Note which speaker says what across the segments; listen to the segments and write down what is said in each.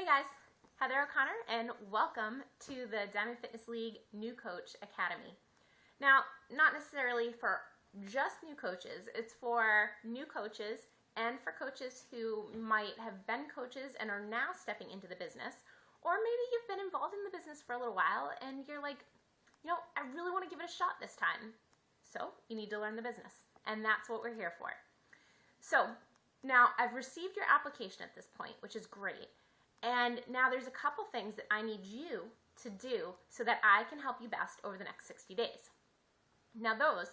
Speaker 1: Hey guys, Heather O'Connor and welcome to the Diamond Fitness League New Coach Academy. Now, not necessarily for just new coaches, it's for new coaches and for coaches who might have been coaches and are now stepping into the business, or maybe you've been involved in the business for a little while and you're like, I really want to give it a shot this time. So you need to learn the business, and that's what we're here for. So now I've received your application at this point, which is great. And now there's a couple things that I need you to do so that I can help you best over the next 60 days. Now those,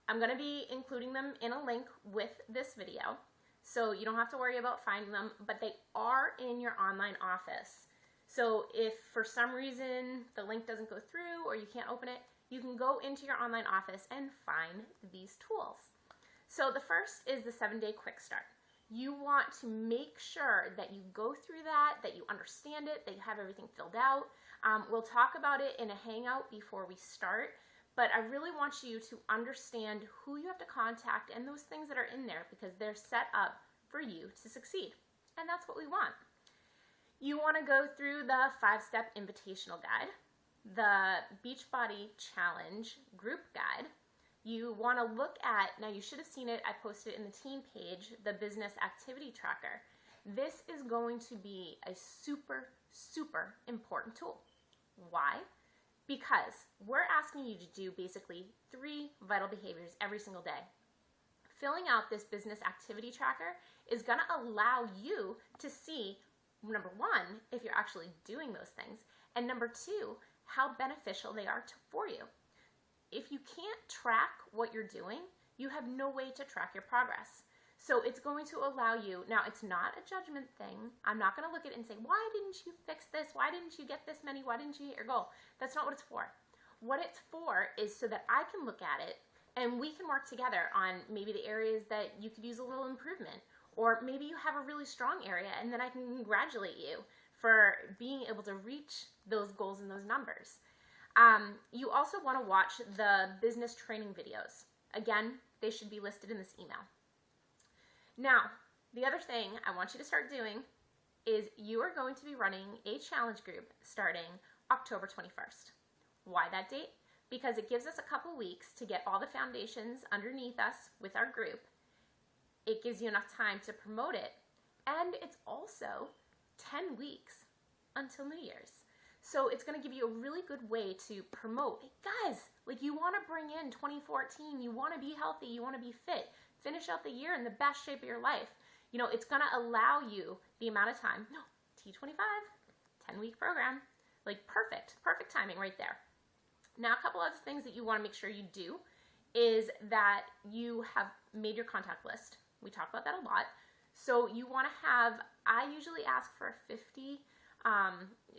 Speaker 1: I'm going to be including them in a link with this video, so you don't have to worry about finding them, but they are in your online office. So if for some reason the link doesn't go through or you can't open it, you can go into your online office and find these tools. So the first is the 7-day quick start. You want to make sure that you go through that you understand it, that you have everything filled out. We'll talk about it in a hangout before we start, but I really want you to understand who you have to contact and those things that are in there because they're set up for you to succeed. And that's what we want. You want to go through the 5-step invitational guide, the Beachbody Challenge group guide. You want to look at, now you should have seen it, I posted it in the team page, the business activity tracker. This is going to be a super, super important tool. Why? Because we're asking you to do basically 3 vital behaviors every single day. Filling out this business activity tracker is going to allow you to see, number 1, if you're actually doing those things, and number 2, how beneficial they are for you. If you can't track what you're doing, you have no way to track your progress. So it's going to allow you, now it's not a judgment thing. I'm not going to look at it and say, why didn't you fix this? Why didn't you get this many? Why didn't you hit your goal? That's not what it's for. What it's for is so that I can look at it and we can work together on maybe the areas that you could use a little improvement, or maybe you have a really strong area and then I can congratulate you for being able to reach those goals and those numbers. You also want to watch the business training videos. Again, they should be listed in this email. Now, the other thing I want you to start doing is you are going to be running a challenge group starting October 21st. Why that date? Because it gives us a couple weeks to get all the foundations underneath us with our group. It gives you enough time to promote it, and it's also 10 weeks until New Year's. So it's going to give you a really good way to promote. Hey guys, you want to bring in 2014, you want to be healthy, you want to be fit, finish out the year in the best shape of your life. It's going to allow you the amount of time. No, T25, 10-week program, perfect timing right there. Now, a couple other things that you want to make sure you do is that you have made your contact list. We talk about that a lot. So you want to have, I usually ask for 50.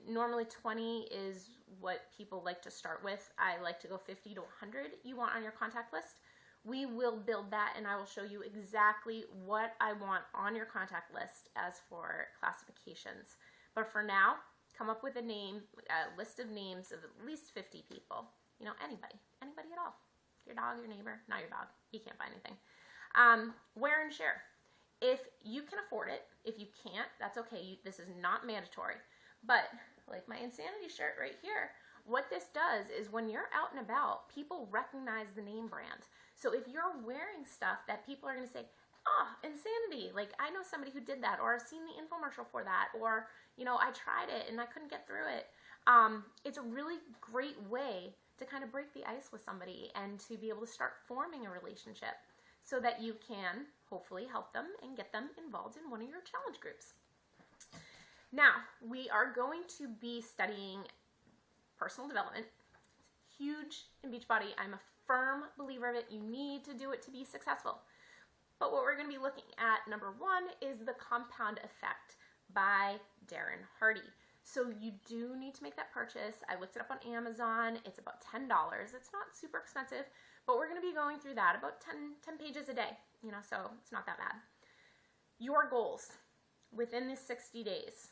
Speaker 1: Normally 20 is what people like to start with. I like to go 50 to 100 you want on your contact list. We will build that and I will show you exactly what I want on your contact list as for classifications. But for now, come up with a list of names of at least 50 people. Anybody at all. Your dog, your neighbor, not your dog. He can't buy anything. Wear and share. If you can afford it, if you can't, that's okay. This is not mandatory. But like my Insanity shirt right here, what this does is when you're out and about, people recognize the name brand. So if you're wearing stuff that people are going to say, oh, Insanity, I know somebody who did that, or I've seen the infomercial for that, or, I tried it and I couldn't get through it. It's a really great way to kind of break the ice with somebody and to be able to start forming a relationship so that you can hopefully help them and get them involved in one of your challenge groups. Now, we are going to be studying personal development. It's huge in Beachbody. I'm a firm believer of it. You need to do it to be successful. But what we're going to be looking at, number 1, is the compound effect by Darren Hardy. So you do need to make that purchase. I looked it up on Amazon. It's about $10. It's not super expensive, but we're going to be going through that about 10 pages a day, so it's not that bad. Your goals within this 60 days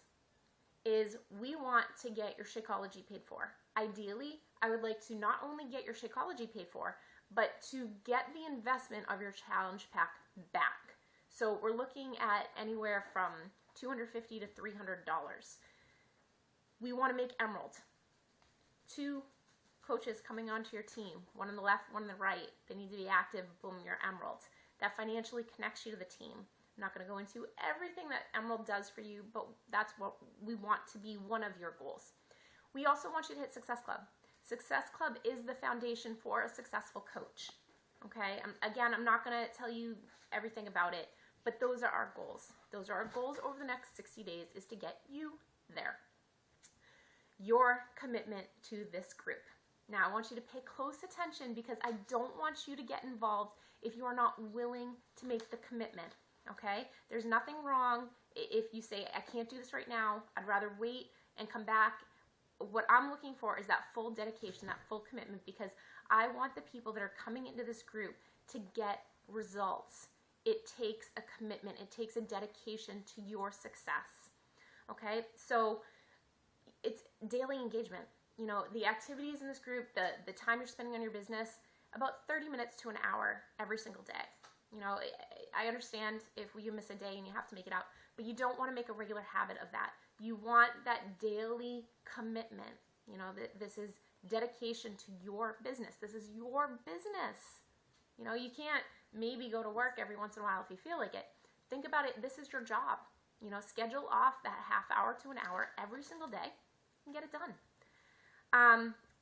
Speaker 1: is we want to get your Shakeology paid for. Ideally, I would like to not only get your Shakeology paid for, but to get the investment of your challenge pack back. So we're looking at anywhere from $250 to $300. We want to make Emerald. 2 coaches coming onto your team, one on the left, one on the right. They need to be active. Boom, you're Emerald. That financially connects you to the team. I'm not going to go into everything that Emerald does for you, but that's what we want to be one of your goals. We also want you to hit Success Club. Success Club is the foundation for a successful coach. Okay? Again, I'm not going to tell you everything about it, but those are our goals. Those are our goals over the next 60 days, is to get you there. Your commitment to this group. Now, I want you to pay close attention, because I don't want you to get involved if you are not willing to make the commitment, okay? There's nothing wrong if you say, I can't do this right now, I'd rather wait and come back. What I'm looking for is that full dedication, that full commitment, because I want the people that are coming into this group to get results. It takes a commitment. It takes a dedication to your success, okay? So it's daily engagement. You know, the activities in this group, the time you're spending on your business, about 30 minutes to an hour every single day. You know, I understand if you miss a day and you have to make it out, but you don't want to make a regular habit of that. You want that daily commitment. You know, this is dedication to your business. This is your business. You know, you can't maybe go to work every once in a while if you feel like it. Think about it. This is your job. You know, schedule off that half hour to an hour every single day and get it done.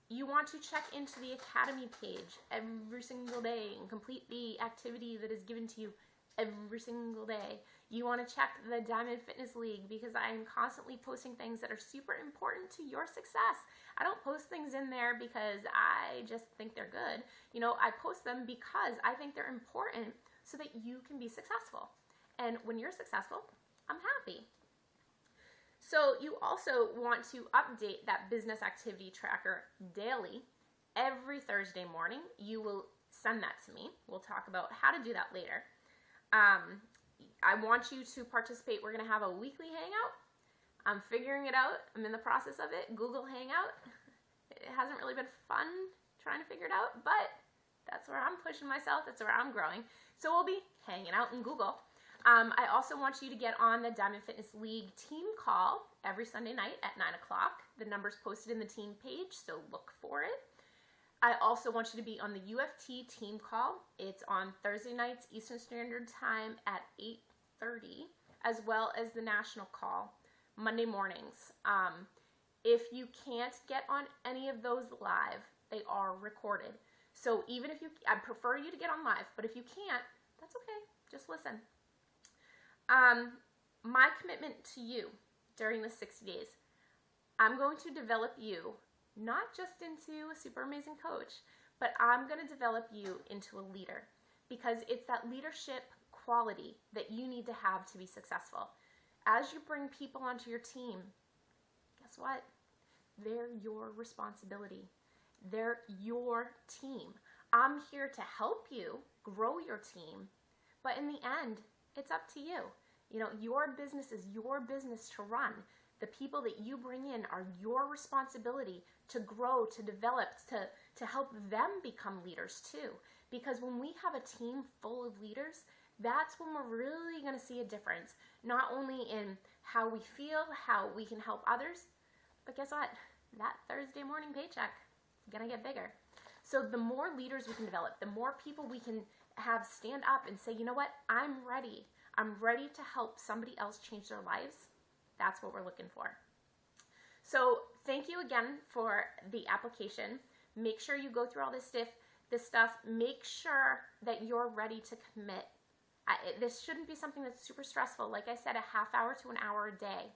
Speaker 1: You want to check into the Academy page every single day and complete the activity that is given to you every single day. You want to check the Diamond Fitness League, because I am constantly posting things that are super important to your success. I don't post things in there because I just think they're good. You know, I post them because I think they're important so that you can be successful. And when you're successful, I'm happy. So you also want to update that business activity tracker daily. Every Thursday morning, you will send that to me. We'll talk about how to do that later. I want you to participate. We're going to have a weekly hangout. I'm figuring it out. I'm in the process of it. Google Hangout. It hasn't really been fun trying to figure it out, but that's where I'm pushing myself. That's where I'm growing. So we'll be hanging out in Google. I also want you to get on the Diamond Fitness League team call every Sunday night at 9 o'clock. The number's posted in the team page, so look for it. I also want you to be on the UFT team call. It's on Thursday nights Eastern Standard Time at 8:30, as well as the national call Monday mornings. If you can't get on any of those live, they are recorded. So even if I prefer you to get on live, but if you can't, that's okay. Just listen. My commitment to you during the 60 days, I'm going to develop you not just into a super amazing coach, but I'm going to develop you into a leader, because it's that leadership quality that you need to have to be successful. As you bring people onto your team, guess what? They're your responsibility. They're your team. I'm here to help you grow your team, but in the end, it's up to you. You know, your business is your business to run. The people that you bring in are your responsibility to grow, to develop, to help them become leaders too. Because when we have a team full of leaders, that's when we're really going to see a difference. Not only in how we feel, how we can help others, but guess what? That Thursday morning paycheck is going to get bigger. So the more leaders we can develop, the more people we can have stand up and say, you know what? I'm ready. I'm ready to help somebody else change their lives. That's what we're looking for. So thank you again for the application. Make sure you go through all this stuff. Make sure that you're ready to commit. This shouldn't be something that's super stressful. Like I said, a half hour to an hour a day.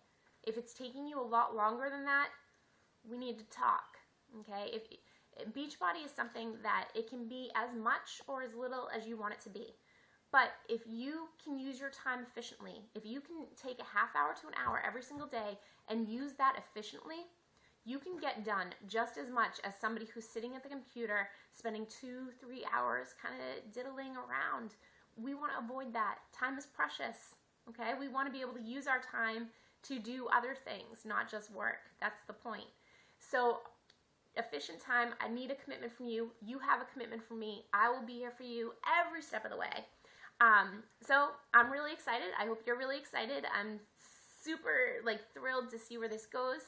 Speaker 1: If it's taking you a lot longer than that, we need to talk. Okay? If Beachbody is something that it can be as much or as little as you want it to be. But if you can use your time efficiently, if you can take a half hour to an hour every single day and use that efficiently, you can get done just as much as somebody who's sitting at the computer spending 2-3 hours kind of diddling around. We want to avoid that. Time is precious, okay? We want to be able to use our time to do other things, not just work. That's the point. So efficient time, I need a commitment from you. You have a commitment from me. I will be here for you every step of the way. So I'm really excited. I hope you're really excited. I'm super thrilled to see where this goes.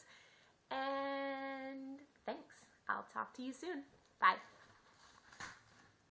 Speaker 1: And thanks. I'll talk to you soon. Bye.